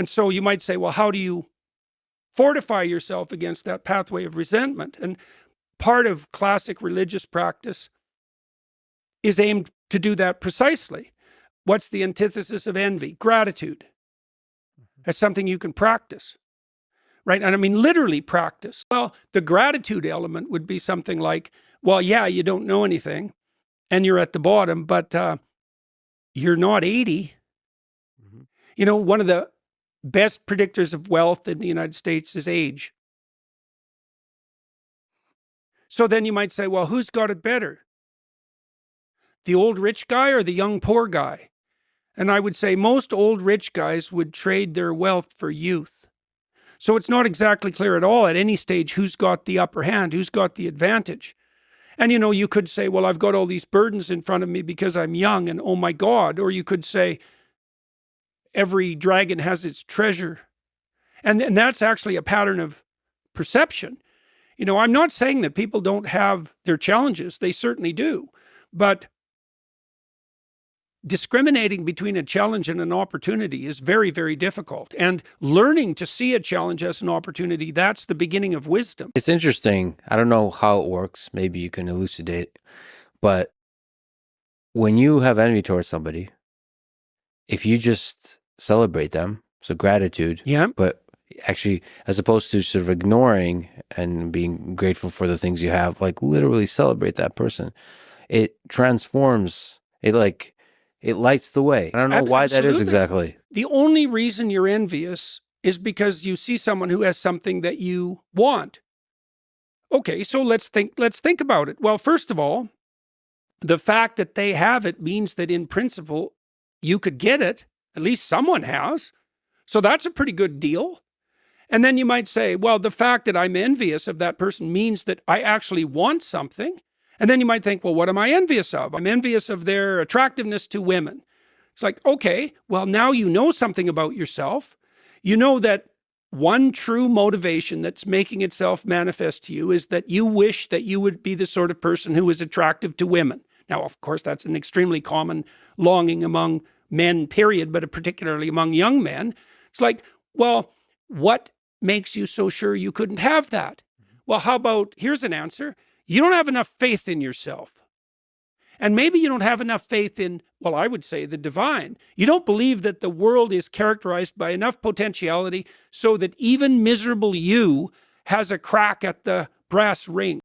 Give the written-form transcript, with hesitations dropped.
And so you might say, well, how do you fortify yourself against that pathway of resentment? And part of classic religious practice is aimed to do that precisely. What's the antithesis of envy? Gratitude. That's something you can practice, right? And I mean, literally practice. Well, the gratitude element would be something like, well, yeah, you don't know anything and you're at the bottom, but you're not 80. Mm-hmm. You know, one of the best predictors of wealth in the United States is age. So then you might say, well, who's got it better? The old rich guy or the young poor guy? And I would say most old rich guys would trade their wealth for youth. So it's not exactly clear at all at any stage who's got the upper hand, who's got the advantage. And, you know, you could say, well, I've got all these burdens in front of me because I'm young and oh my God. Or you could say, every dragon has its treasure. And that's actually a pattern of perception. You know, I'm not saying that people don't have their challenges. They certainly do. But discriminating between a challenge and an opportunity is very, very difficult. And learning to see a challenge as an opportunity, that's the beginning of wisdom. It's interesting. I don't know how it works. Maybe you can elucidate. But when you have envy towards somebody, if you just celebrate them, so gratitude, yeah, but actually, as opposed to sort of ignoring and being grateful for the things you have, like literally celebrate that person, it transforms, it lights the way. I don't know why that is exactly. The only reason you're envious is because you see someone who has something that you want. Okay, so let's think about it. Well, first of all, the fact that they have it means that in principle, you could get it. At least someone has. So that's a pretty good deal. And then you might say, well, the fact that I'm envious of that person means that I actually want something. And then you might think, well, what am I envious of? I'm envious of their attractiveness to women. It's like, okay, well, now you know something about yourself. You know that one true motivation that's making itself manifest to you is that you wish that you would be the sort of person who is attractive to women. Now, of course, that's an extremely common longing among men, period, but particularly among young men. It's like, well, what makes you so sure you couldn't have that? Well, how about, here's an answer. You don't have enough faith in yourself. And maybe you don't have enough faith in, well, I would say the divine. You don't believe that the world is characterized by enough potentiality so that even miserable you has a crack at the brass ring.